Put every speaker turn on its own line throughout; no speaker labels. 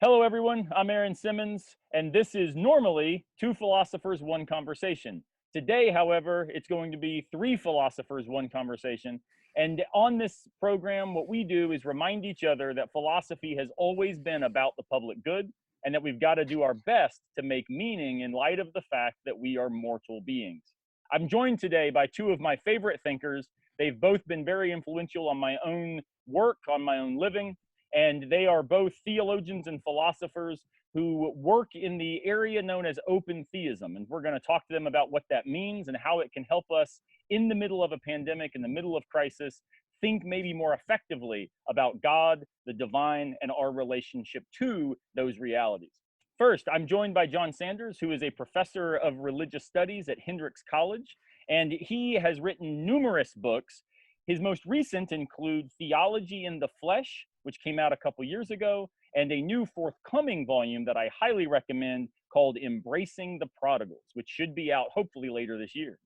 Hello, everyone. I'm Simmons, and this is normally Two Philosophers, One Conversation. Today, however, it's going to be Three Philosophers, One Conversation. And on this program, what we do is remind each other that philosophy has always been about the public good, and that we've got to do our best to make meaning in light of the fact that we are mortal beings. I'm joined today by two of my favorite thinkers. They've both been very influential on my own work, on my own living, and they are both theologians and philosophers who work in the area known as open theism. And we're going to talk to them about what that means and how it can help us in the middle of a pandemic, in the middle of crisis, think maybe more effectively about God, the divine, and our relationship to those realities. First, I'm joined by John Sanders, who is a professor of religious studies at Hendrix College, and he has written numerous books. His most recent include Theology in the Flesh, which came out a couple years ago, and a new forthcoming volume that I highly recommend called Embracing the Prodigals, which should be out hopefully later this year.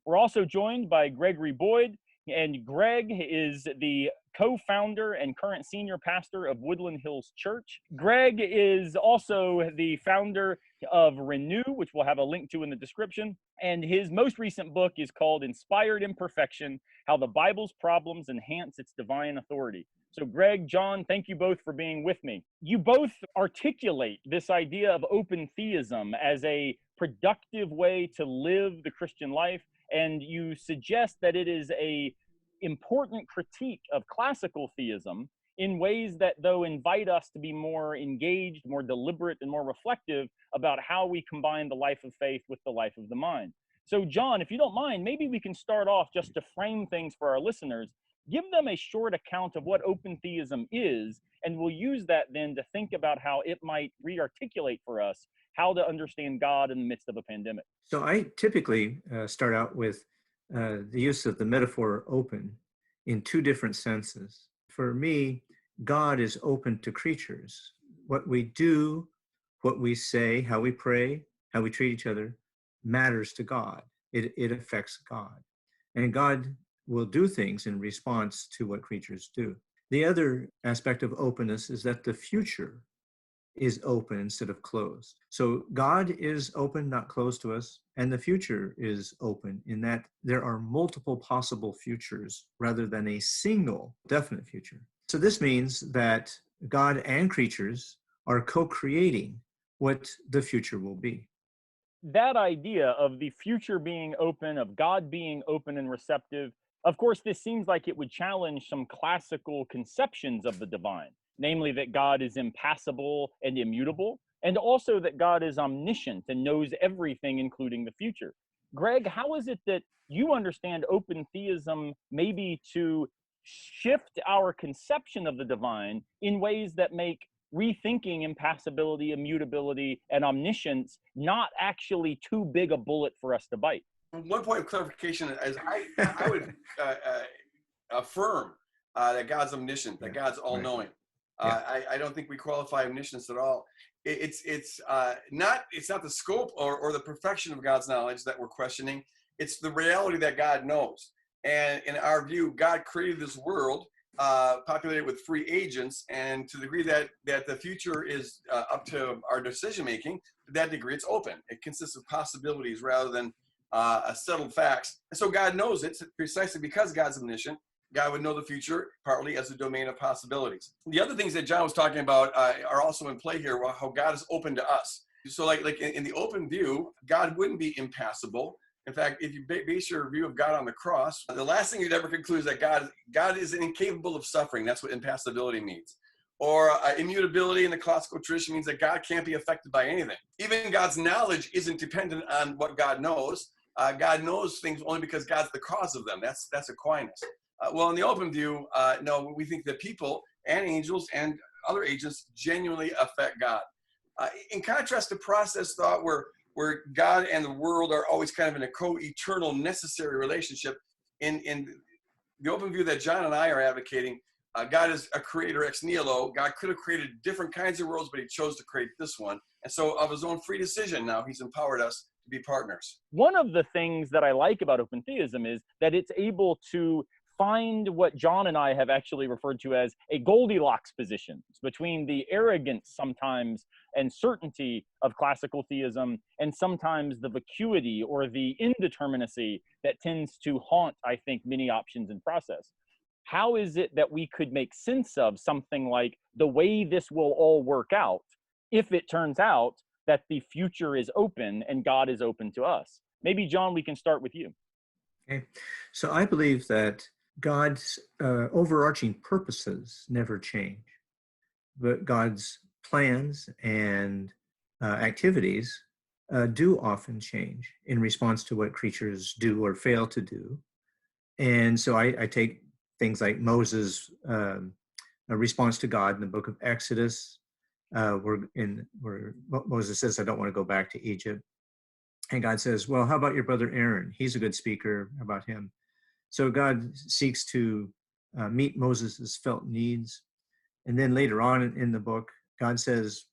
We're also joined by Gregory Boyd, and Greg is the co-founder and current senior pastor of Woodland Hills Church. Greg is also the founder of Renew, which we'll have a link to in the description. And his most recent book is called Inspired Imperfection: How the Bible's Problems Enhance Its Divine Authority. So Greg, John, thank you both for being with me. You both articulate this idea of open theism as a productive way to live the Christian life, and you suggest that it is a important critique of classical theism in ways that, though, invite us to be more engaged, more deliberate, and more reflective about how we combine the life of faith with the life of the mind. So, John, if you don't mind, maybe we can start off just to frame things for our listeners. Give them a short account of what open theism is, and we'll use that then to think about how it might re-articulate for us how to understand God in the midst of a pandemic.
So I typically start out with the use of the metaphor open in two different senses. For me, God is open to creatures. What we do, what we say, how we pray, how we treat each other matters to God. It affects God. And God will do things in response to what creatures do. The other aspect of openness is that the future is open instead of closed. So God is open, not closed to us, and the future is open in that there are multiple possible futures rather than a single definite future. So this means that God and creatures are co-creating what the future will be.
That idea of the future being open, of God being open and receptive, of course, this seems like it would challenge some classical conceptions of the divine, namely that God is impassible and immutable, and also that God is omniscient and knows everything, including the future. Greg, how is it that you understand open theism maybe to shift our conception of the divine in ways that make rethinking impassibility, immutability, and omniscience not actually too big a bullet for us to bite?
One point of clarification is I would affirm that God's omniscient, that God's all-knowing. I don't think we qualify omniscience at all. It's not the scope or the perfection of God's knowledge that we're questioning. It's the reality that God knows. And in our view, God created this world populated with free agents, and to the degree that the future is up to our decision making, to that degree it's open. It consists of possibilities rather than settled facts. And so God knows it precisely because God's omniscient. God would know the future partly as a domain of possibilities. The other things that John was talking about are also in play here, how God is open to us. So like in the open view, God wouldn't be impassible. In fact, if you base your view of God on the cross, the last thing you'd ever conclude is that God is incapable of suffering. That's what impassibility means. Or immutability in the classical tradition means that God can't be affected by anything. Even God's knowledge isn't dependent on what God knows. God knows things only because God's the cause of them. That's Aquinas. Well, in the open view, no, we think that people and angels and other agents genuinely affect God. In contrast to process thought, where God and the world are always kind of in a co-eternal necessary relationship, in the open view that John and I are advocating, God is a creator ex nihilo. God could have created different kinds of worlds, but he chose to create this one. And so of his own free decision, now he's empowered us to be partners.
One of the things that I like about open theism is that it's able to find what John and I have actually referred to as a Goldilocks positions between the arrogance sometimes and certainty of classical theism and sometimes the vacuity or the indeterminacy that tends to haunt, I think, many options in process. How is it that we could make sense of something like the way this will all work out if it turns out that the future is open and God is open to us? Maybe, John, we can start with you.
Okay, so I believe that God's overarching purposes never change, but God's plans and activities do often change in response to what creatures do or fail to do. And so I take things like Moses' response to God in the book of Exodus, where Moses says, I don't want to go back to Egypt. And God says, well, how about your brother Aaron? He's a good speaker. How about him? So God seeks to meet Moses's felt needs. And then later on in the book, God says,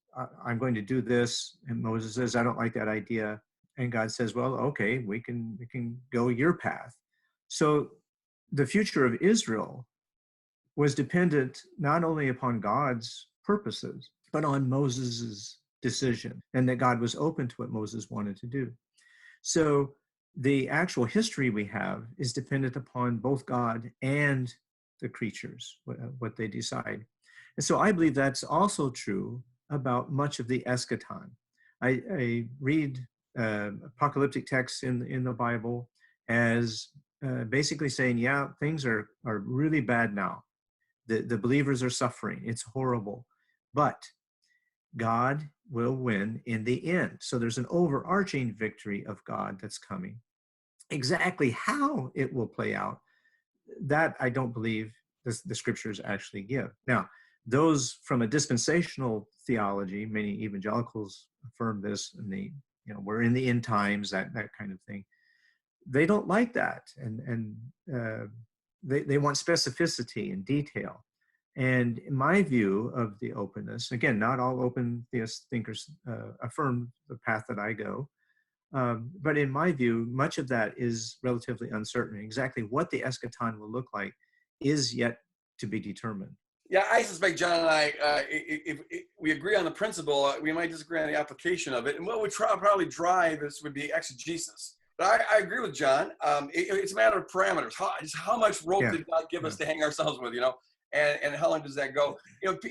I'm going to do this. And Moses says, I don't like that idea. And God says, well, okay, we can go your path. So the future of Israel was dependent not only upon God's purposes, but on Moses's decision, and that God was open to what Moses wanted to do. So the actual history we have is dependent upon both God and the creatures, what they decide. And so I believe that's also true about much of the eschaton. I read apocalyptic texts in the Bible as basically saying, yeah, things are really bad now. The believers are suffering. It's horrible. But God will win in the end. So there's an overarching victory of God that's coming. Exactly how it will play out, that I don't believe the scriptures actually give. Now, those from a dispensational theology, many evangelicals affirm this, and we're in the end times, that kind of thing. They don't like that, and they want specificity and detail. And in my view of the openness, again, not all open theist thinkers affirm the path that I go, but in my view, much of that is relatively uncertain. Exactly what the eschaton will look like is yet to be determined.
Yeah, I suspect John and I, if we agree on the principle, we might disagree on the application of it. And what would probably drive this would be exegesis. But I agree with John. It's a matter of parameters. How much rope did God give us to hang ourselves with, and how long does that go?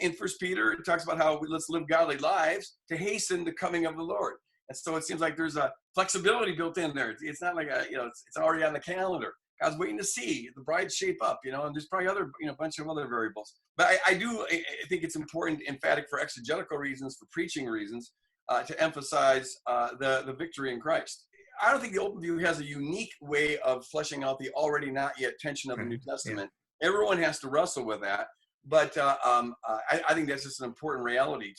In First Peter, it talks about how let's live godly lives to hasten the coming of the Lord. And so it seems like there's a flexibility built in there. It's not like it's already on the calendar. God's waiting to see the bride shape up, and there's probably other, bunch of other variables. But I think it's important, emphatic for exegetical reasons, for preaching reasons, to emphasize the victory in Christ. I don't think the open view has a unique way of fleshing out the already not yet tension of the New Testament. Yeah. Everyone has to wrestle with that. But I think that's just an important reality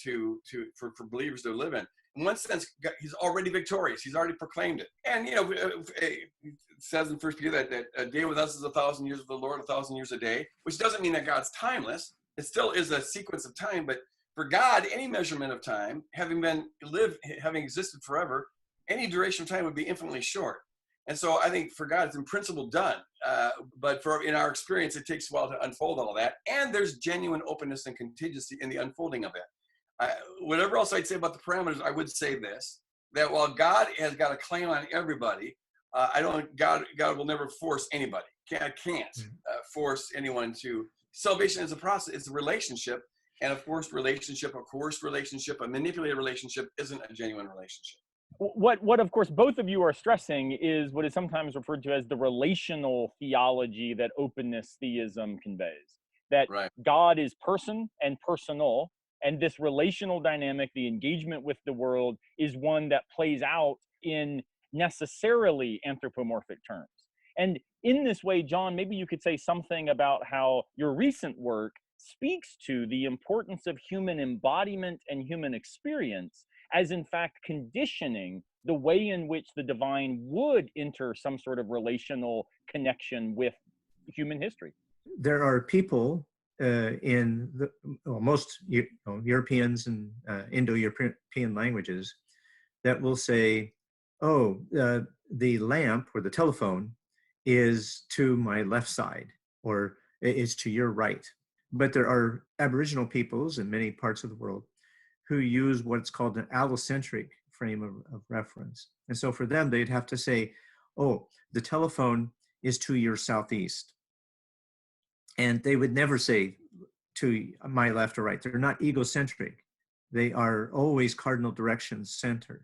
for believers to live in. In one sense, he's already victorious. He's already proclaimed it. And, it says in 1 Peter that a day with us is 1,000 years with the Lord, 1,000 years a day, which doesn't mean that God's timeless. It still is a sequence of time. But for God, any measurement of time, having existed forever, any duration of time would be infinitely short. And so I think for God, it's in principle done. But in our experience, it takes a while to unfold all that. And there's genuine openness and contingency in the unfolding of it. Whatever else I'd say about the parameters, I would say this, that while God has got a claim on everybody, God will never force anybody. God can't force anyone to. Salvation is a process. It's a relationship. And a forced relationship, a coerced relationship, a manipulated relationship isn't a genuine relationship.
What of course both of you are stressing is what is sometimes referred to as the relational theology that openness theism conveys. That God is person and personal, and this relational dynamic, the engagement with the world, is one that plays out in necessarily anthropomorphic terms. And in this way, John, maybe you could say something about how your recent work speaks to the importance of human embodiment and human experience as in fact conditioning the way in which the divine would enter some sort of relational connection with human history.
There are people in most Europeans and Indo-European languages that will say, the lamp or the telephone is to my left side or it's to your right. But there are Aboriginal peoples in many parts of the world who use what's called an allocentric frame of reference. And so for them, they'd have to say, oh, the telephone is to your southeast. And they would never say to my left or right. They're not egocentric. They are always cardinal directions centered.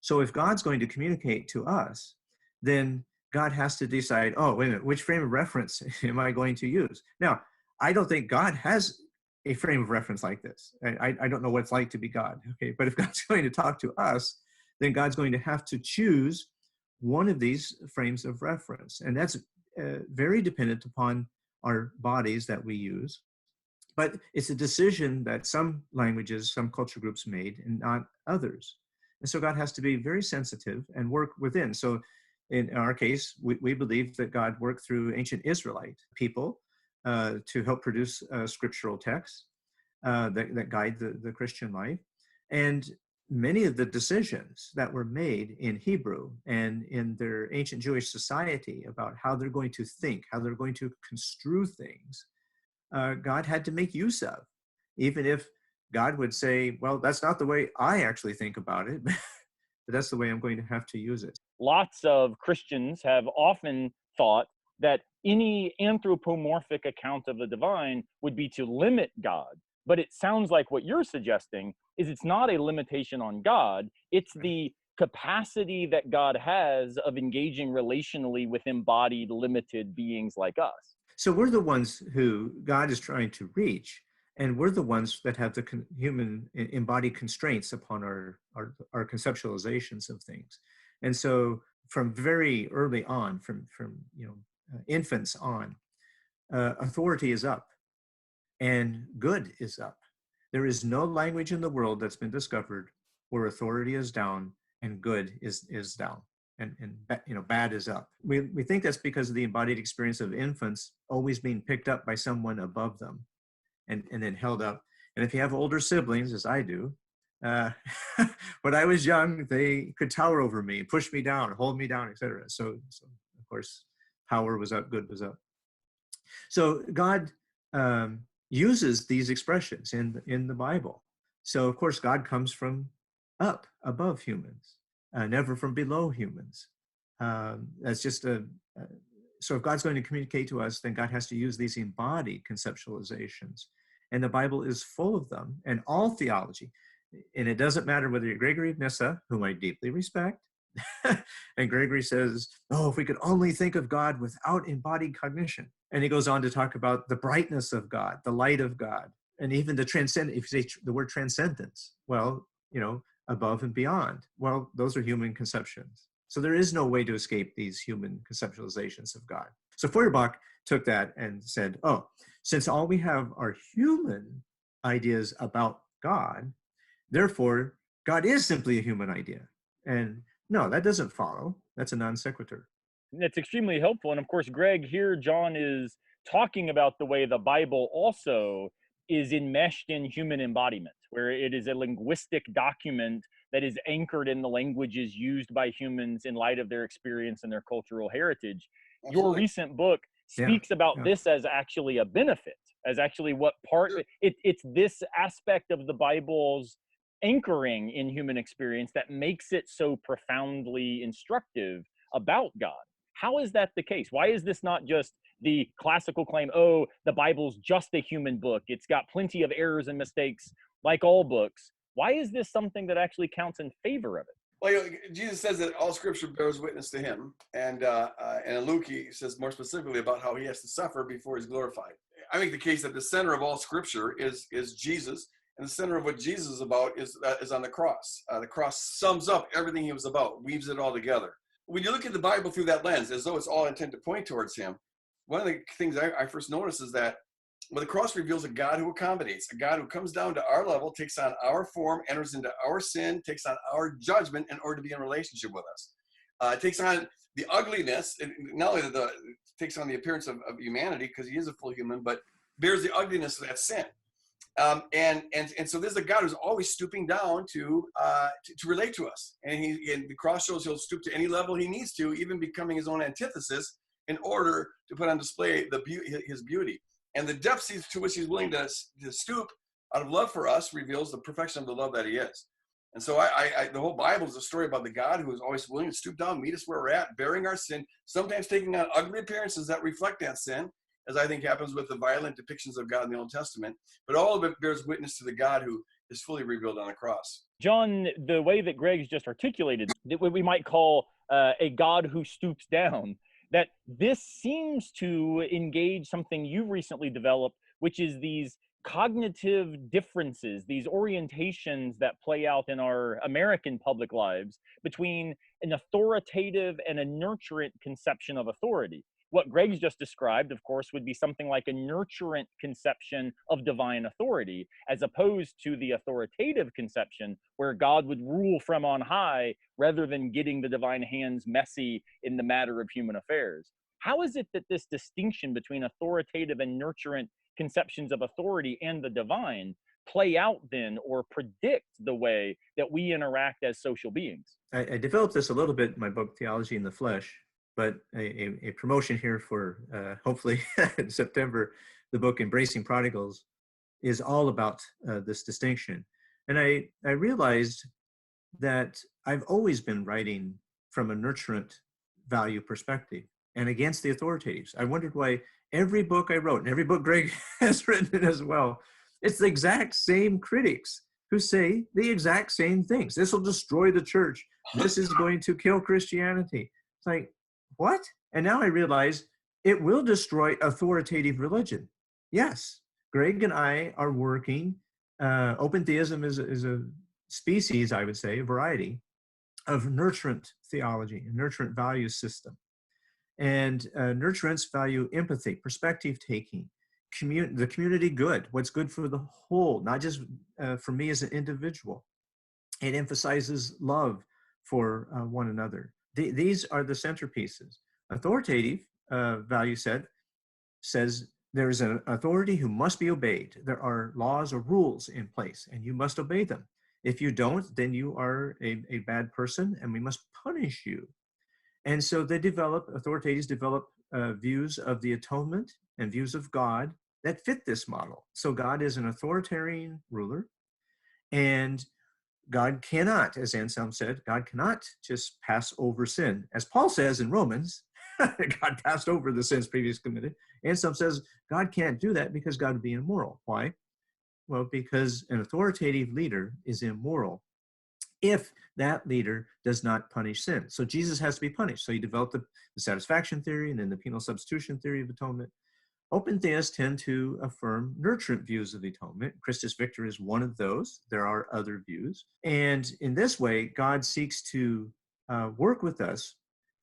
So if God's going to communicate to us, then God has to decide, oh, wait a minute, which frame of reference am I going to use? Now, I don't think God has a frame of reference like this. I don't know what it's like to be God, okay? But if God's going to talk to us, then God's going to have to choose one of these frames of reference. And that's very dependent upon our bodies that we use. But it's a decision that some languages, some culture groups made and not others. And so God has to be very sensitive and work within. So in our case, we believe that God worked through ancient Israelite people to help produce scriptural texts that guide the Christian life. And many of the decisions that were made in Hebrew and in their ancient Jewish society about how they're going to think, how they're going to construe things, God had to make use of, even if God would say, well, that's not the way I actually think about it, but that's the way I'm going to have to use it.
Lots of Christians have often thought that any anthropomorphic account of the divine would be to limit God. But it sounds like what you're suggesting is it's not a limitation on God, it's the capacity that God has of engaging relationally with embodied, limited beings like us.
So we're the ones who God is trying to reach, and we're the ones that have the human embodied constraints upon our conceptualizations of things. And so from very early on, from infants on, authority is up and good is up. There is no language in the world that's been discovered where authority is down and good is down. And bad is up. We think that's because of the embodied experience of infants always being picked up by someone above them and then held up. And if you have older siblings, as I do, when I was young, they could tower over me, push me down, hold me down, etc. So of course, power was up, good was up. So God uses these expressions in the Bible. So of course, God comes from up, above humans. Never from below humans. That's just so if God's going to communicate to us, then God has to use these embodied conceptualizations. And the Bible is full of them, and all theology. And it doesn't matter whether you're Gregory of Nyssa, whom I deeply respect, and Gregory says, oh, if we could only think of God without embodied cognition. And he goes on to talk about the brightness of God, the light of God, and even the transcendent, if you say the word transcendence, well, above and beyond. Well, those are human conceptions. So there is no way to escape these human conceptualizations of God. So Feuerbach took that and said, oh, since all we have are human ideas about God, therefore, God is simply a human idea. And no, that doesn't follow. That's a non sequitur.
It's extremely helpful. And of course, Greg, here John is talking about the way the Bible also is enmeshed in human embodiment, where it is a linguistic document that is anchored in the languages used by humans in light of their experience and their cultural heritage. Absolutely. Your recent book speaks about this as actually a benefit, as actually what part, it's this aspect of the Bible's anchoring in human experience that makes it so profoundly instructive about God. How is that the case? Why is this not just the classical claim, oh, the Bible's just a human book, it's got plenty of errors and mistakes like all books? Why is this something that actually counts in favor of it?
Well, Jesus says that all scripture bears witness to him. And in Luke, he says more specifically about how he has to suffer before he's glorified. I make the case that the center of all scripture is Jesus. And the center of what Jesus is about is on the cross. The cross sums up everything he was about, weaves it all together. When you look at the Bible through that lens, as though it's all intended to point towards him, one of the things I first noticed is that the cross reveals a God who accommodates, a God who comes down to our level, takes on our form, enters into our sin, takes on our judgment in order to be in relationship with us. Takes on the ugliness, and not only takes on the appearance of humanity, because he is a full human, but bears the ugliness of that sin. And so this is a God who's always stooping down to relate to us. And the cross shows he'll stoop to any level he needs to, even becoming his own antithesis in order to put on display his beauty. And the depths to which he's willing to stoop out of love for us reveals the perfection of the love that he is. And so the whole Bible is a story about the God who is always willing to stoop down, meet us where we're at, bearing our sin, sometimes taking on ugly appearances that reflect that sin, as I think happens with the violent depictions of God in the Old Testament. But all of it bears witness to the God who is fully revealed on the cross.
John, the way that Greg's just articulated, what we might call a God who stoops down, that this seems to engage something you've recently developed, which is these cognitive differences, these orientations that play out in our American public lives between an authoritative and a nurturant conception of authority. What Greg's just described, of course, would be something like a nurturant conception of divine authority, as opposed to the authoritative conception where God would rule from on high rather than getting the divine hands messy in the matter of human affairs. How is it that this distinction between authoritative and nurturant conceptions of authority and the divine play out then, or predict the way that we interact as social beings?
I developed this a little bit in my book, Theology in the Flesh, but a promotion here for hopefully in September, the book Embracing Prodigals is all about this distinction. And I realized that I've always been writing from a nurturant value perspective and against the authoritatives. I wondered why every book I wrote, and every book Greg has written as well, it's the exact same critics who say the exact same things. This will destroy the church. This is going to kill Christianity. It's like, what? And now I realize it will destroy authoritative religion. Yes, Greg and I are working. Open theism is a species, I would say, a variety of nurturant theology, a nurturant value system. And nurturants value empathy, perspective taking, the community good, what's good for the whole, not just for me as an individual. It emphasizes love for one another. These are the centerpieces. Authoritative value set says there is an authority who must be obeyed. There are laws or rules in place, and you must obey them. If you don't, then you are a bad person, and we must punish you. And so authorities develop views of the atonement and views of God that fit this model. So God is an authoritarian ruler, and God cannot, as Anselm said, God cannot just pass over sin. As Paul says in Romans, God passed over the sins previously committed. Anselm says God can't do that because God would be immoral. Why? Well, because an authoritative leader is immoral if that leader does not punish sin. So Jesus has to be punished. So he developed the satisfaction theory and then the penal substitution theory of atonement. Open theists tend to affirm nurturant views of the atonement. Christus Victor is one of those. There are other views. And in this way, God seeks to work with us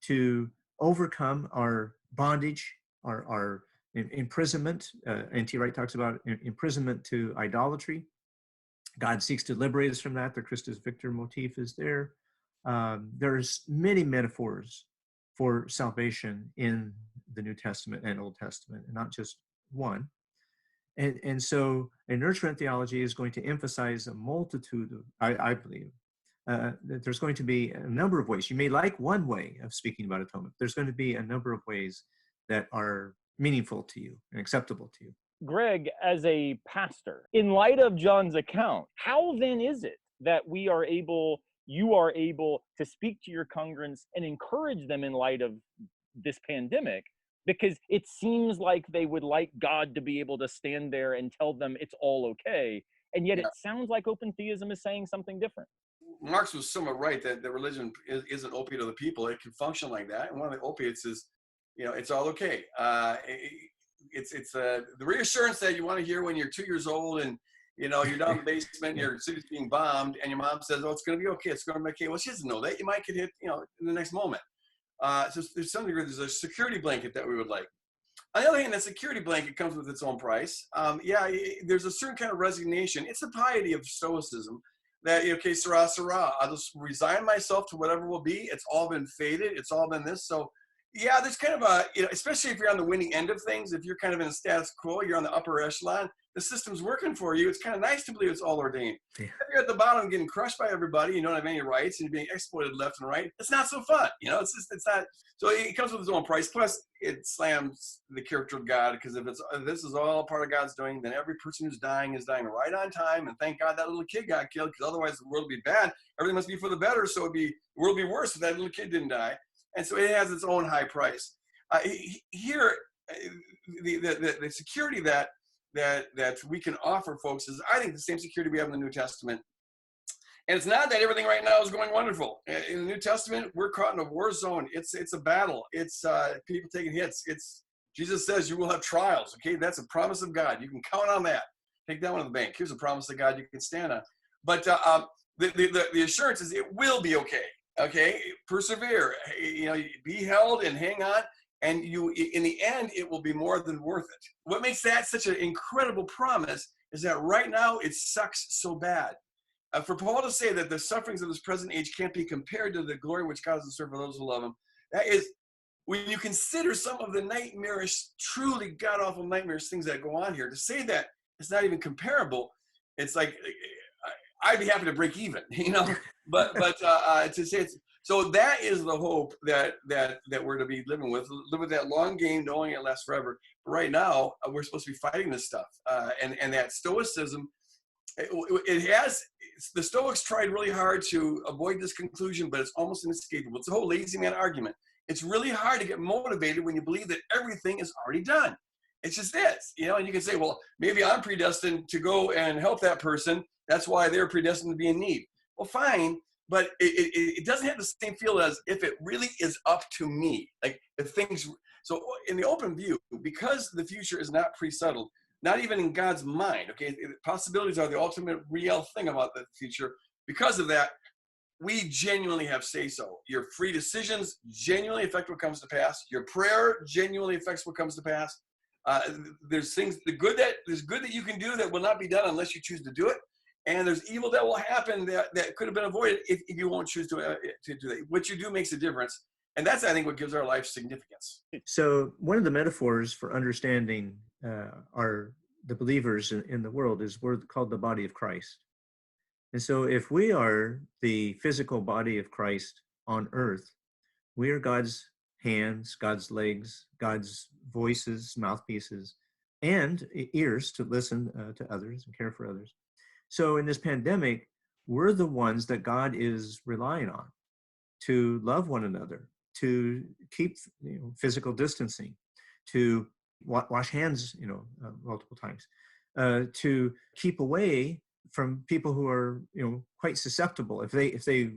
to overcome our bondage, our imprisonment. N.T. Wright talks about imprisonment to idolatry. God seeks to liberate us from that. The Christus Victor motif is there. There's many metaphors for salvation in the New Testament and Old Testament, and not just one. And so a nurturant theology is going to emphasize a multitude of, I believe, that there's going to be a number of ways. You may like one way of speaking about atonement. There's going to be a number of ways that are meaningful to you and acceptable to you.
Greg, as a pastor, in light of John's account, how then is it that you are able to speak to your congregants and encourage them in light of this pandemic? Because it seems like they would like God to be able to stand there and tell them it's all okay. And yet it sounds like open theism is saying something different.
Marx was somewhat right that religion is an opiate of the people. It can function like that. And one of the opiates is, it's all okay. It's the reassurance that you want to hear when you're 2 years old and you're down in the basement, your city's being bombed, and your mom says, "Oh, it's going to be okay. It's going to be okay." Well, she doesn't know that. You might get hit, in the next moment. So there's some degree, there's a security blanket that we would like. On the other hand, that security blanket comes with its own price. There's a certain kind of resignation. It's the piety of Stoicism that, okay, sirrah, I'll just resign myself to whatever will be. It's all been fated. It's all been this. So Yeah, there's kind of a, especially if you're on the winning end of things, if you're kind of in a status quo, you're on the upper echelon, the system's working for you. It's kind of nice to believe it's all ordained.
Yeah.
If you're at the bottom getting crushed by everybody, you don't have any rights, and you're being exploited left and right, it's not so fun. It's not, so it comes with its own price. Plus, it slams the character of God, because if this is all part of God's doing, then every person who's dying is dying right on time. And thank God that little kid got killed, because otherwise the world would be bad. Everything must be for the better, so the world would be worse if that little kid didn't die. And so it has its own high price. Here, the security that we can offer folks is, I think, the same security we have in the New Testament. And it's not that everything right now is going wonderful. In the New Testament, we're caught in a war zone. It's a battle. It's people taking hits. Jesus says you will have trials. Okay, that's a promise of God. You can count on that. Take that one to the bank. Here's a promise of God you can stand on. But the assurance is it will be okay. Okay, persevere. Be held and hang on. And in the end, it will be more than worth it. What makes that such an incredible promise is that right now it sucks so bad. For Paul to say that the sufferings of this present age can't be compared to the glory which God has in store for those who love him, that is, when you consider some of the nightmarish, truly god-awful nightmarish things that go on here, to say that it's not even comparable, it's like, I'd be happy to break even, but to say it's, so that is the hope that we're to be living with that long game, knowing it lasts forever. But right now, we're supposed to be fighting this stuff, and that Stoicism, the Stoics tried really hard to avoid this conclusion, but it's almost inescapable. It's the whole lazy man argument. It's really hard to get motivated when you believe that everything is already done. It's just this, and you can say, well, maybe I'm predestined to go and help that person. That's why they're predestined to be in need. Well, fine. But it doesn't have the same feel as if it really is up to me. Like if things, so in the open view, because the future is not pre-settled, not even in God's mind, okay, possibilities are the ultimate real thing about the future. Because of that, we genuinely have say-so. Your free decisions genuinely affect what comes to pass. Your prayer genuinely affects what comes to pass. There's good that you can do that will not be done unless you choose to do it. And there's evil that will happen that could have been avoided if you won't choose to do that. What you do makes a difference. And that's, I think, what gives our life significance.
So one of the metaphors for understanding the believers in the world is we're called the body of Christ. And so if we are the physical body of Christ on earth, we are God's hands, God's legs, God's voices, mouthpieces, and ears to listen to others and care for others. So in this pandemic, we're the ones that God is relying on to love one another, to keep physical distancing, to wash hands multiple times, to keep away from people who are quite susceptible. If they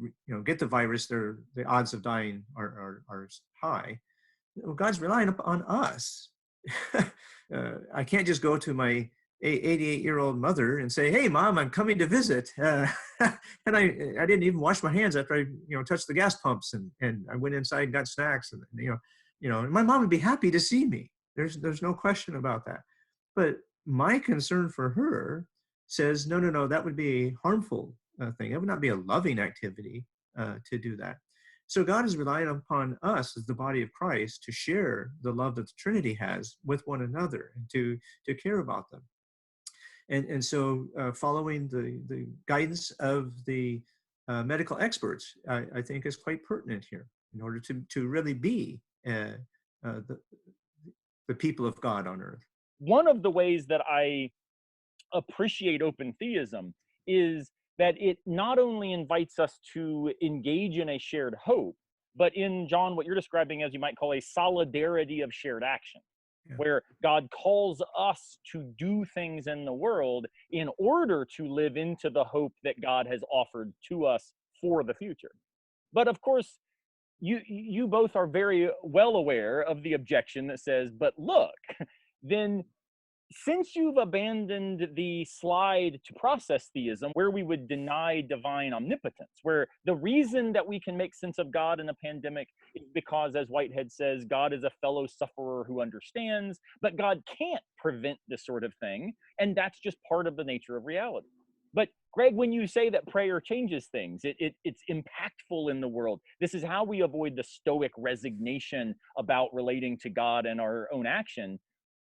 get the virus, the odds of dying are high. Well, God's relying upon us. I can't just go to my 88-year-old mother and say, "Hey, Mom, I'm coming to visit," and I didn't even wash my hands after I touched the gas pumps, and I went inside and got snacks, and and my mom would be happy to see me. There's no question about that. But my concern for her says, no, that would be a harmful thing. That would not be a loving activity to do that. So God is relying upon us as the body of Christ to share the love that the Trinity has with one another and to care about them. And so following the guidance of the medical experts, I think is quite pertinent here in order to really be the people of God on earth.
One of the ways that I appreciate open theism is that it not only invites us to engage in a shared hope, but in, John, what you're describing as you might call a solidarity of shared action. Yeah. Where God calls us to do things in the world in order to live into the hope that God has offered to us for the future. But of course, you both are very well aware of the objection that says, but look, then since you've abandoned the slide to process theism, where we would deny divine omnipotence, where the reason that we can make sense of God in a pandemic is because, as Whitehead says, God is a fellow sufferer who understands, but God can't prevent this sort of thing, and that's just part of the nature of reality. But Greg, when you say that prayer changes things, it's impactful in the world. This is how we avoid the stoic resignation about relating to God and our own action.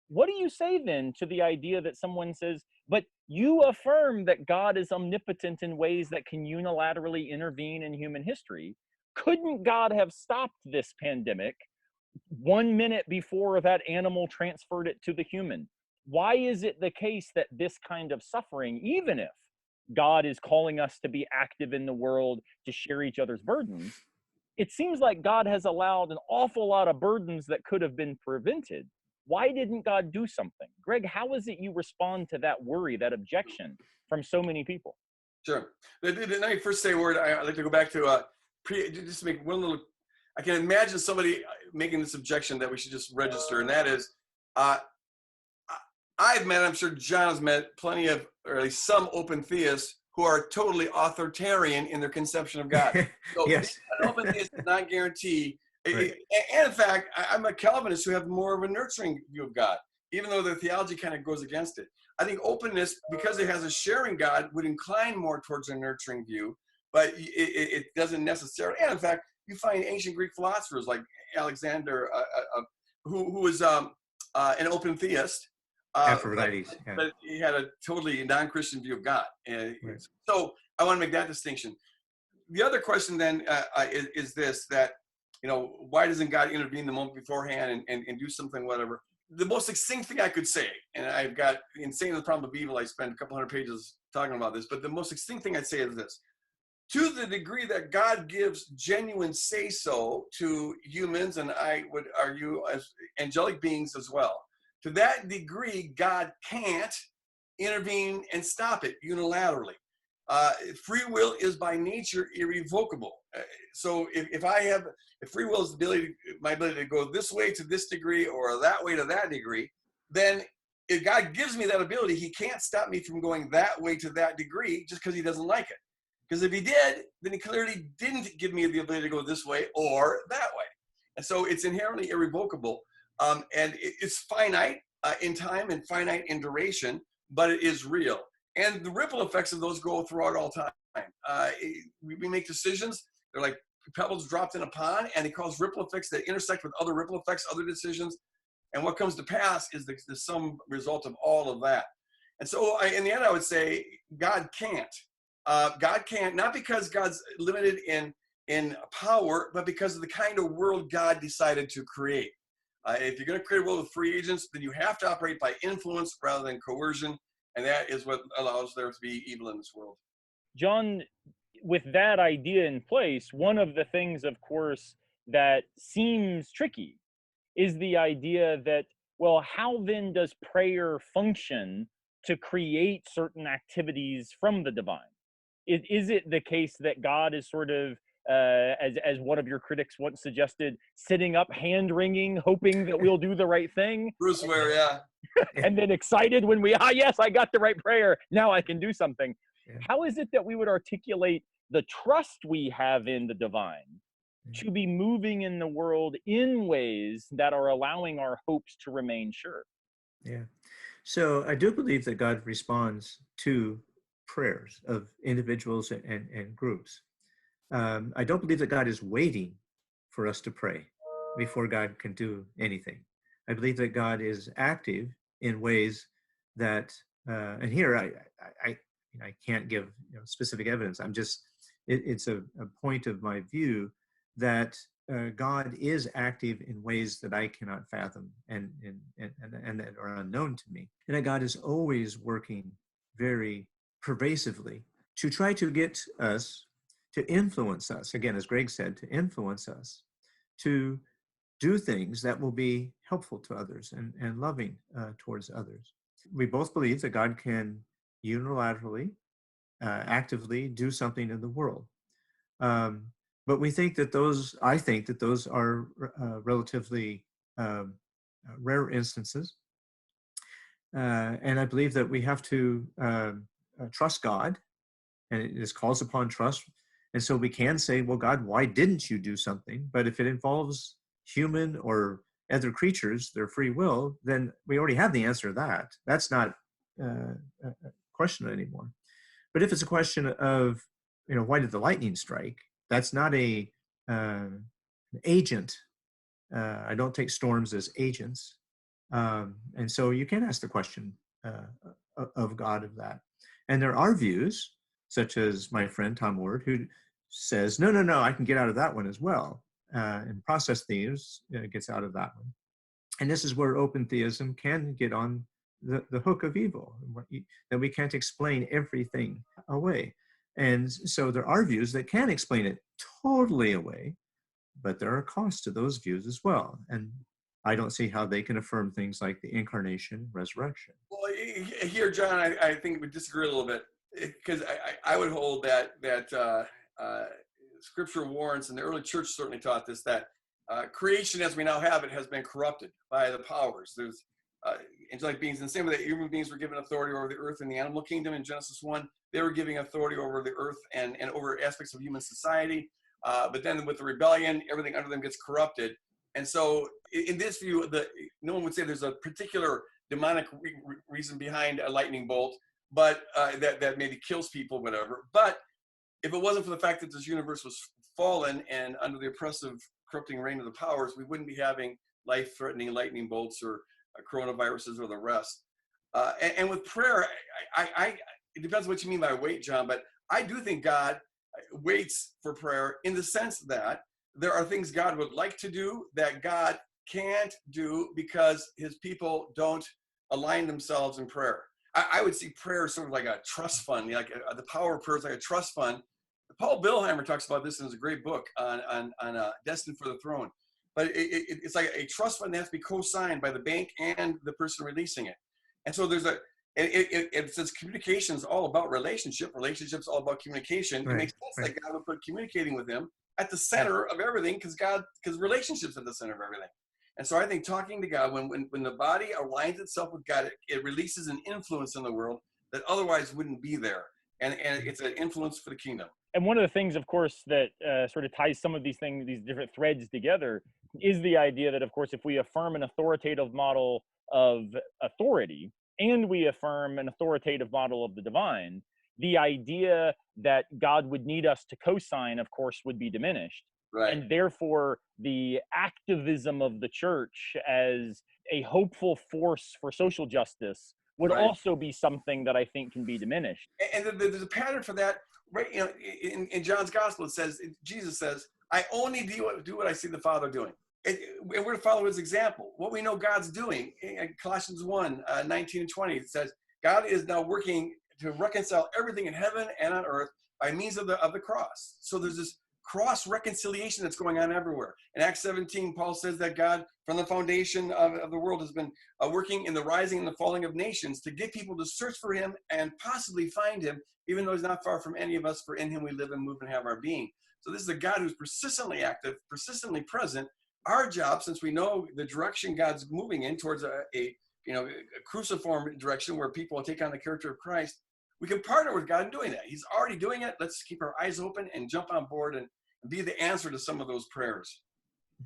What do you say then to the idea that someone says, but you affirm that God is omnipotent in ways that can unilaterally intervene in human history? Couldn't God have stopped this pandemic 1 minute before that animal transferred it to the human? Why is it the case that this kind of suffering, even if God is calling us to be active in the world, to share each other's burdens, it seems like God has allowed an awful lot of burdens that could have been prevented? Why didn't God do something? Greg, how is it you respond to that worry, that objection from so many people?
Sure. Let me first say a word. I'd like to go back to just make one little. I can imagine somebody making this objection that we should just register, and that is, I've met, I'm sure John has met plenty of, or at least some open theists who are totally authoritarian in their conception of God. So
Yes.
an open theist does not guarantee.
Right.
And in fact, I'm a Calvinist who have more of a nurturing view of God, even though their theology kind of goes against it. I think openness, because it has a sharing God, would incline more towards a nurturing view, but it doesn't necessarily. And in fact, you find ancient Greek philosophers like Alexander, who was an open theist,
Aphrodite.
but he had a totally non-Christian view of God.
Right.
So I want to make that distinction. The other question then is this, that, why doesn't God intervene the moment beforehand and do something, whatever? The most succinct thing I could say, and I've got Insane the Problem of Evil, I spent a couple hundred pages talking about this, but the most succinct thing I'd say is this. To the degree that God gives genuine say-so to humans, and I would argue as angelic beings as well, to that degree, God can't intervene and stop it unilaterally. Free will is by nature irrevocable. So if free will is my ability to go this way to this degree or that way to that degree, then if God gives me that ability, he can't stop me from going that way to that degree just because he doesn't like it. Because if he did, then he clearly didn't give me the ability to go this way or that way. And so it's inherently irrevocable. And it's finite in time and finite in duration, but it is real. And the ripple effects of those go throughout all time. We make decisions, they're like pebbles dropped in a pond, and it causes ripple effects that intersect with other ripple effects, other decisions. And what comes to pass is the sum result of all of that. And so in the end, I would say God can't. God can't, not because God's limited in power, but because of the kind of world God decided to create. If you're going to create a world with free agents, then you have to operate by influence rather than coercion. And that is what allows there to be evil in this world.
John, with that idea in place, one of the things, of course, that seems tricky is the idea that, well, how then does prayer function to create certain activities from the divine? Is it the case that God is sort of, as one of your critics once suggested, sitting up, hand wringing, hoping that we'll do the right thing?
Bruce Ware, yeah.
And then excited when yes, I got the right prayer. Now I can do something. Yeah. How is it that we would articulate the trust we have in the divine to be moving in the world in ways that are allowing our hopes to remain sure?
Yeah. So I do believe that God responds to prayers of individuals and groups. I don't believe that God is waiting for us to pray before God can do anything. I believe that God is active in ways that, and here I can't give specific evidence. It's a point of my view that God is active in ways that I cannot fathom and that are unknown to me. And that God is always working very pervasively to try to get us, to influence us, again, as Greg said, to influence us, to do things that will be helpful to others and loving towards others. We both believe that God can unilaterally, actively do something in the world. But I think that those are relatively rare instances. And I believe that we have to trust God, and it calls upon trust. And so we can say, well, God, why didn't you do something? But if it involves human or other creatures, their free will, then we already have the answer to that. That's not a question anymore. But if it's a question of, why did the lightning strike? That's not an agent. I don't take storms as agents. And so you can ask the question of God of that. And there are views, such as my friend Tom Ward, who says, no, I can get out of that one as well. And process theism gets out of that one. And this is where open theism can get on the hook of evil, that we can't explain everything away. And so there are views that can explain it totally away, but there are costs to those views as well. And I don't see how they can affirm things like the incarnation, resurrection.
Well, here, John, I think we disagree a little bit, because I would hold that Scripture warrants, and the early church certainly taught this, that creation as we now have it has been corrupted by the powers. There's angelic beings, and the same way that human beings were given authority over the earth and the animal kingdom in Genesis 1, they were giving authority over the earth and over aspects of human society. But then with the rebellion, everything under them gets corrupted. And so in this view, no one would say there's a particular demonic reason behind a lightning bolt, but that maybe kills people, whatever. But if it wasn't for the fact that this universe was fallen and under the oppressive, corrupting reign of the powers, we wouldn't be having life-threatening lightning bolts or coronaviruses or the rest. And with prayer, it depends what you mean by wait, John, but I do think God waits for prayer in the sense that there are things God would like to do that God can't do because his people don't align themselves in prayer. I would see prayer sort of like a trust fund, like the power of prayer is like a trust fund. Paul Billheimer talks about this in his great book on Destined for the Throne. But it's like a trust fund that has to be co-signed by the bank and the person releasing it. And so there's it says communication is all about relationship. Relationships all about communication. Right. It makes sense that God would put communicating with him at the center of everything, because relationships at the center of everything. And so I think talking to God, when the body aligns itself with God, it releases an influence in the world that otherwise wouldn't be there. And it's an influence for the kingdom.
And one of the things, of course, that sort of ties some of these things, these different threads together, is the idea that, of course, if we affirm an authoritative model of authority and we affirm an authoritative model of the divine, the idea that God would need us to co-sign, of course, would be diminished.
Right.
And therefore, the activism of the church as a hopeful force for social justice would also be something that I think can be diminished.
And there's a pattern for that. Right, in John's gospel, it says, Jesus says, I only do what I see the Father doing. And we're to follow his example. What we know God's doing, in Colossians 1, 19 and 20, it says, God is now working to reconcile everything in heaven and on earth by means of the cross. So there's this cross reconciliation that's going on everywhere. In Acts 17, Paul says that God, from the foundation of the world, has been working in the rising and the falling of nations to get people to search for him and possibly find him, even though he's not far from any of us, for in him we live and move and have our being. So this is a God who's persistently active, persistently present. Our job, since we know the direction God's moving in towards a cruciform direction where people will take on the character of Christ, we can partner with God in doing that. He's already doing it. Let's keep our eyes open and jump on board and be the answer to some of those prayers.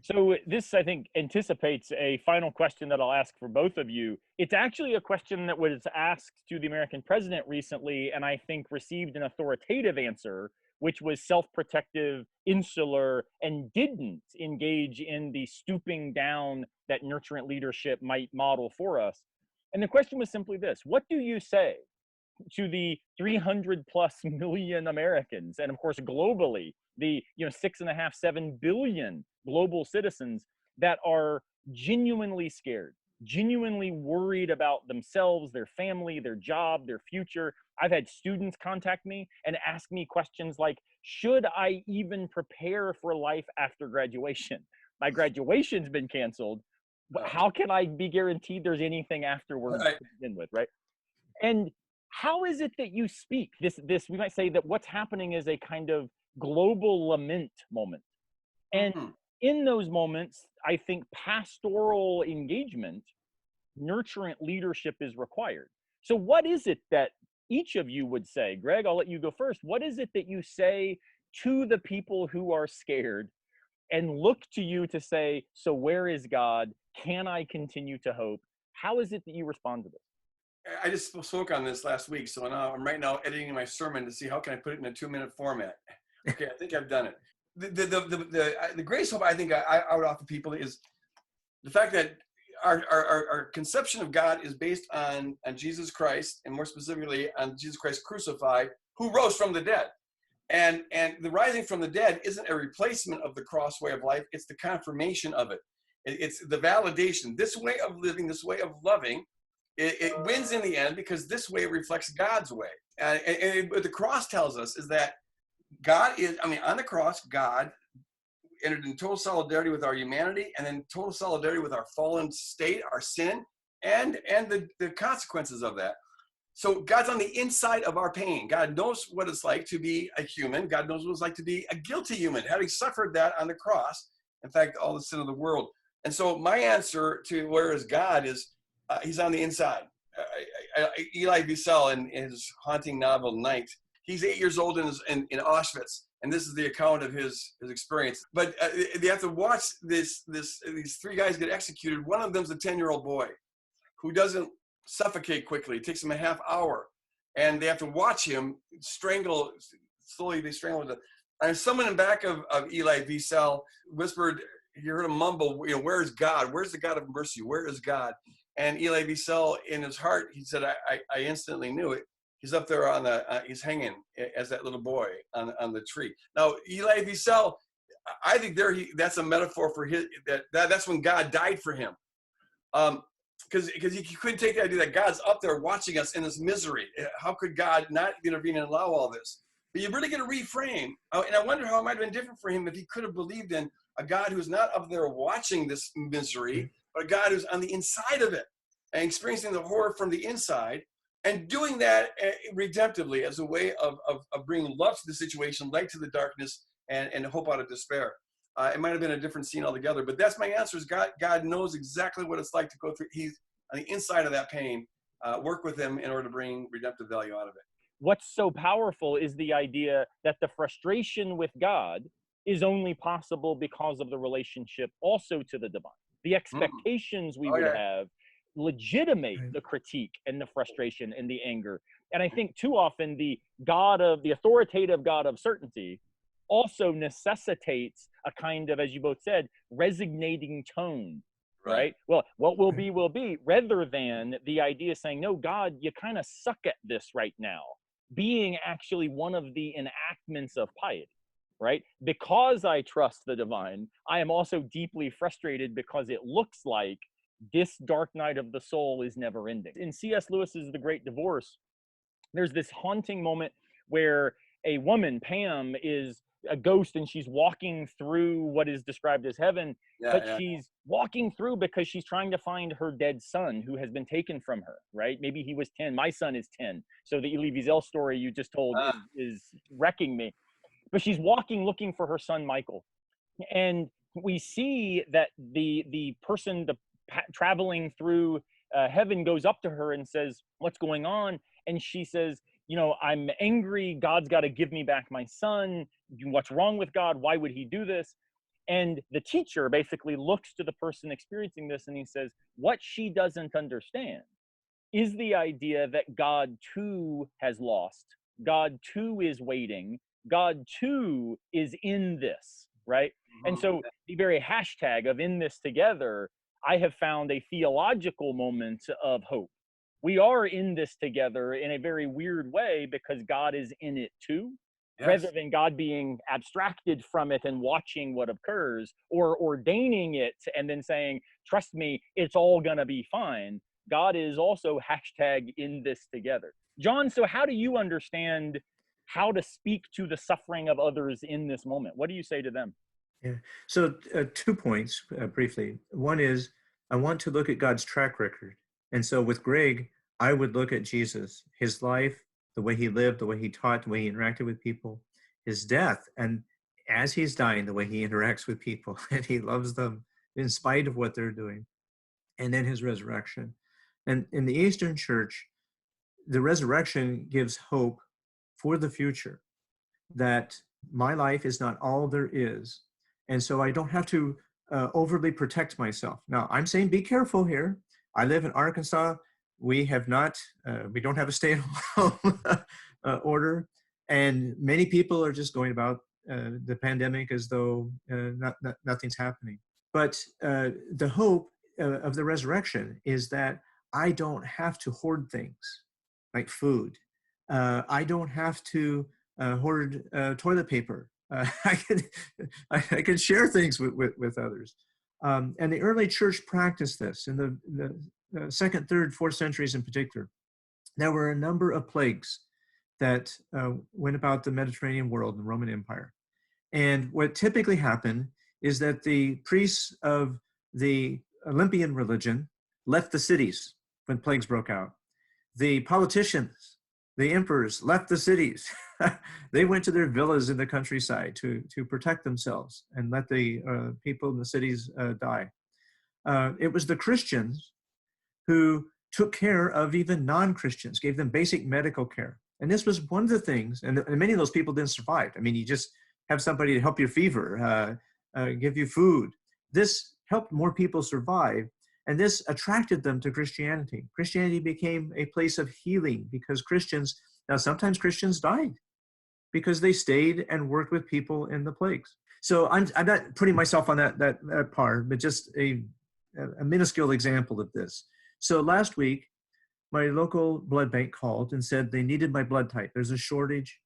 So this, I think, anticipates a final question that I'll ask for both of you. It's actually a question that was asked to the American president recently, and I think received an authoritative answer, which was self-protective, insular, and didn't engage in the stooping down that nurturant leadership might model for us. And the question was simply this: what do you say to the 300+ million Americans, and of course globally, the 6.5, 7 billion global citizens that are genuinely scared, genuinely worried about themselves, their family, their job, their future? I've had students contact me and ask me questions like, should I even prepare for life after graduation? My graduation's been canceled, but how can I be guaranteed there's anything afterwards to begin with, right? And how is it that you speak? This we might say that what's happening is a kind of global lament moment. And in those moments, I think pastoral engagement, nurturant leadership is required. So what is it that each of you would say? Greg, I'll let you go first. What is it that you say to the people who are scared and look to you to say, so where is God? Can I continue to hope? How is it that you respond to this?
I just spoke on this last week, so now I'm right now editing my sermon to see how can I put it in a 2-minute format. Okay, I think I've done it. The greatest hope I think I would offer people is the fact that our conception of God is based on Jesus Christ, and more specifically on Jesus Christ crucified, who rose from the dead. And the rising from the dead isn't a replacement of the cross way of life, it's the confirmation of it. It's the validation. This way of living, this way of loving, it wins in the end because this way reflects God's way. And what the cross tells us is that God is, on the cross, God entered in total solidarity with our humanity, and then total solidarity with our fallen state, our sin, and the consequences of that. So God's on the inside of our pain. God knows what it's like to be a human. God knows what it's like to be a guilty human, having suffered that on the cross. In fact, all the sin of the world. And so my answer to where is God is he's on the inside. Elie Wiesel in his haunting novel Night, he's 8 years old in Auschwitz, and this is the account of his experience. But they have to watch these 3 guys get executed. One of them's a 10-year-old boy who doesn't suffocate quickly. It takes him a half hour, and they have to watch him slowly be strangled. And someone in back of Elie Wiesel whispered, you heard him mumble, where is God? Where's the God of mercy? Where is God? And Elie Wiesel, in his heart, he said, I instantly knew it. He's up there he's hanging as that little boy on the tree. Now, Elie Wiesel, I think that's a metaphor for that's when God died for him. Because he couldn't take the idea that God's up there watching us in this misery. How could God not intervene and allow all this? But you really got to reframe. And I wonder how it might have been different for him if he could have believed in a God who's not up there watching this misery, but a God who's on the inside of it and experiencing the horror from the inside and doing that redemptively as a way of bringing love to the situation, light to the darkness, and hope out of despair. It might have been a different scene altogether, but that's my answer is God knows exactly what it's like to go through. He's on the inside of that pain. Work with him in order to bring redemptive value out of it.
What's so powerful is the idea that the frustration with God is only possible because of the relationship also to the divine. The expectations we would have legitimate the critique and the frustration and the anger. And I think too often the authoritative God of certainty also necessitates a kind of, as you both said, resignating tone, right? Well, what will be, rather than the idea saying, no, God, you kind of suck at this right now, being actually one of the enactments of piety, right? Because I trust the divine, I am also deeply frustrated because it looks like this dark night of the soul is never ending. In C.S. Lewis's The Great Divorce, there's this haunting moment where a woman, Pam, is a ghost and she's walking through what is described as heaven, she's walking through because she's trying to find her dead son who has been taken from her, right? Maybe he was 10, my son is 10. So the Elie Wiesel story you just told is wrecking me. But she's walking looking for her son, Michael. And we see that the person traveling through heaven goes up to her and says, what's going on? And she says, I'm angry. God's got to give me back my son. What's wrong with God? Why would he do this? And the teacher basically looks to the person experiencing this and he says, what she doesn't understand is the idea that God too has lost. God too is waiting. God too is in this, right? And so the very hashtag of in this together, I have found a theological moment of hope. We are in this together in a very weird way because God is in it too, rather than God being abstracted from it and watching what occurs or ordaining it and then saying, trust me, it's all gonna be fine. God is also hashtag in this together. John, so how do you understand how to speak to the suffering of others in this moment? What do you say to them?
Yeah. So 2 points briefly. One is I want to look at God's track record. And so with Greg, I would look at Jesus, his life, the way he lived, the way he taught, the way he interacted with people, his death, and as he's dying, the way he interacts with people and he loves them in spite of what they're doing, and then his resurrection. And in the Eastern Church, the resurrection gives hope for the future, that my life is not all there is. And so I don't have to overly protect myself. Now, I'm saying be careful here. I live in Arkansas. we have not, we don't have a stay-at-home order, and many people are just going about the pandemic as though nothing's happening. But the hope of the resurrection is that I don't have to hoard things like food. I don't have to hoard toilet paper. I can share things with others. And the early church practiced this in the second, third, fourth centuries in particular. There were a number of plagues that went about the Mediterranean world and the Roman Empire. And what typically happened is that the priests of the Olympian religion left the cities when plagues broke out. The politicians, the emperors left the cities. They went to their villas in the countryside to protect themselves and let the people in the cities die. It was the Christians who took care of even non-Christians, gave them basic medical care. And this was one of the things, and many of those people didn't survive. I mean, you just have somebody to help your fever, give you food. This helped more people survive, and this attracted them to Christianity. Christianity became a place of healing because Christians, now sometimes Christians died because they stayed and worked with people in the plagues. So I'm not putting myself on that par, but just a minuscule example of this. So last week, my local blood bank called and said they needed my blood type. There's a shortage.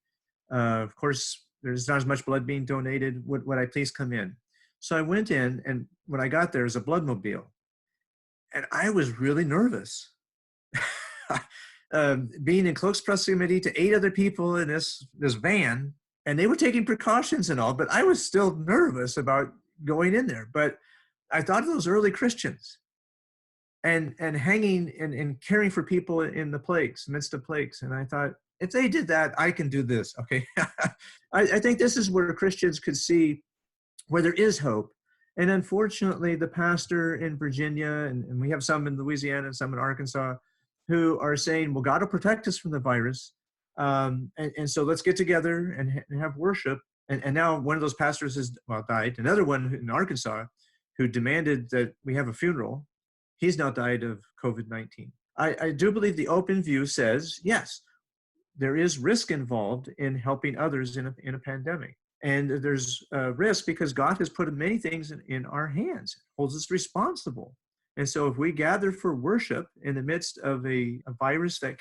Of course, there's not as much blood being donated. Would I please come in? So I went in, and when I got there, there's a blood mobile. And I was really nervous. Being in close proximity to 8 other people in this van, and they were taking precautions and all, but I was still nervous about going in there. But I thought of those early Christians and hanging and caring for people in the plagues, amidst the plagues. And I thought, if they did that, I can do this, okay? I think this is where Christians could see where there is hope. And unfortunately, the pastor in Virginia, and we have some in Louisiana and some in Arkansas, who are saying, well, God will protect us from the virus. And so let's get together and have worship. And now one of those pastors has died. Another one in Arkansas who demanded that we have a funeral, he's now died of COVID-19. I do believe the open view says, yes, there is risk involved in helping others in a pandemic. And there's risk because God has put many things in our hands, holds us responsible. And so if we gather for worship in the midst of a virus that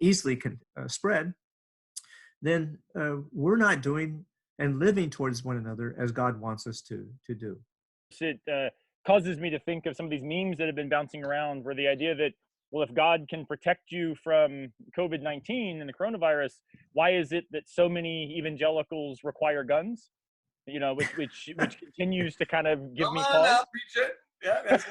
easily can spread, then we're not doing and living towards one another as God wants us to do.
It causes me to think of some of these memes that have been bouncing around where the idea that, well, if God can protect you from COVID-19 and the coronavirus, why is it that so many evangelicals require guns? You know, which continues to kind of give me pause.
Now, preach it. Yeah, that's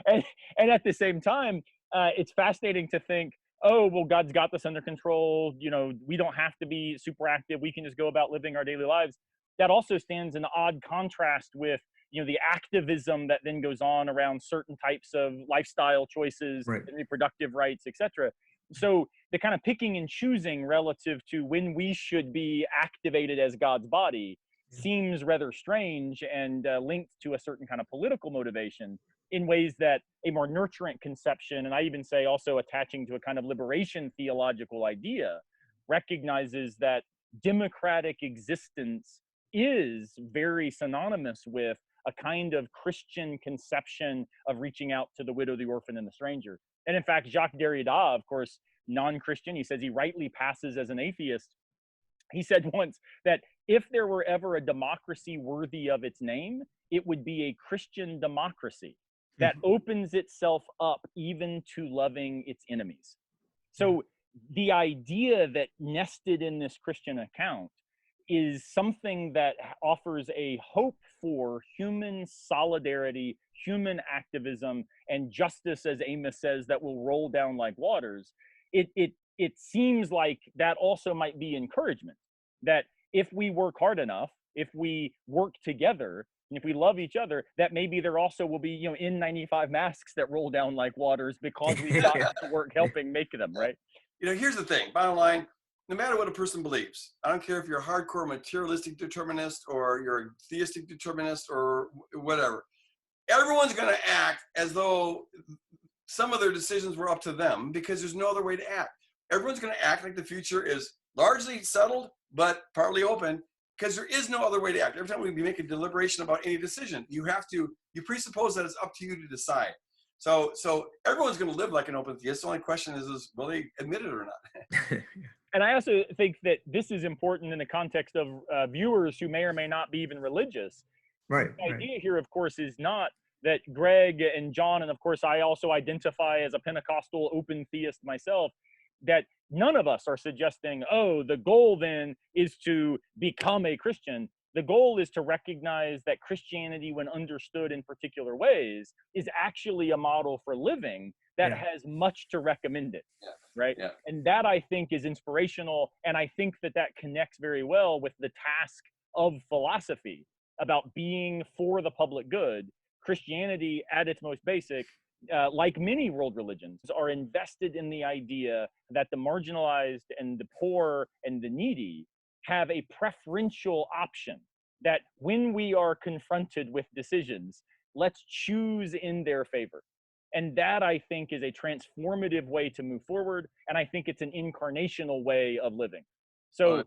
it.
and at the same time, it's fascinating to think, oh, well, God's got this under control. You know, we don't have to be super active. We can just go about living our daily lives. That also stands in odd contrast with, you know, the activism that then goes on around certain types of lifestyle choices, right, and reproductive rights, etc. So the kind of picking and choosing relative to when we should be activated as God's body seems rather strange and linked to a certain kind of political motivation in ways that a more nurturant conception, and I even say also attaching to a kind of liberation theological idea, recognizes that democratic existence is very synonymous with a kind of Christian conception of reaching out to the widow, the orphan, and the stranger. And in fact, Jacques Derrida, of course, non-Christian, he says he rightly passes as an atheist. He said once that if there were ever a democracy worthy of its name, it would be a Christian democracy that opens itself up even to loving its enemies. So the idea that nested in this Christian account is something that offers a hope for human solidarity, human activism, and justice, as Amos says, that will roll down like waters. It seems like that also might be encouragement, that if we work hard enough, if we work together, and if we love each other, that maybe there also will be, you know, N95 masks that roll down like waters because we've got to work helping make them, right?
You know, here's the thing, bottom line, no matter what a person believes, I don't care if you're a hardcore materialistic determinist or you're a theistic determinist or whatever, everyone's going to act as though some of their decisions were up to them because there's no other way to act. Everyone's going to act like the future is largely settled, but partly open, because there is no other way to act. Every time we make a deliberation about any decision, you presuppose that it's up to you to decide. So everyone's going to live like an open theist. The only question is will they admit it or not?
And I also think that this is important in the context of viewers who may or may not be even religious.
Right.
The idea here, of course, is not that Greg and John, and of course I also identify as a Pentecostal open theist myself, that none of us are suggesting, oh, the goal then is to become a Christian. The goal is to recognize that Christianity, when understood in particular ways, is actually a model for living that has much to recommend it, right?
Yeah.
And that, I think, is inspirational. And I think that that connects very well with the task of philosophy about being for the public good. Christianity, at its most basic, like many world religions, are invested in the idea that the marginalized and the poor and the needy have a preferential option, that when we are confronted with decisions, let's choose in their favor. And that, I think, is a transformative way to move forward. And I think it's an incarnational way of living. So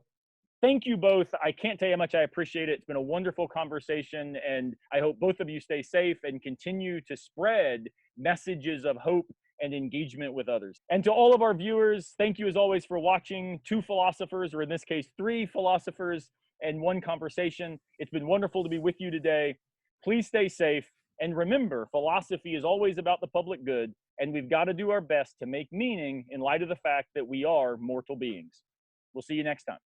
thank you both. I can't tell you how much I appreciate it. It's been a wonderful conversation, and I hope both of you stay safe and continue to spread messages of hope and engagement with others. And to all of our viewers, thank you as always for watching Two Philosophers, or in this case, Three Philosophers and One Conversation. It's been wonderful to be with you today. Please stay safe. And remember, philosophy is always about the public good, and we've got to do our best to make meaning in light of the fact that we are mortal beings. We'll see you next time.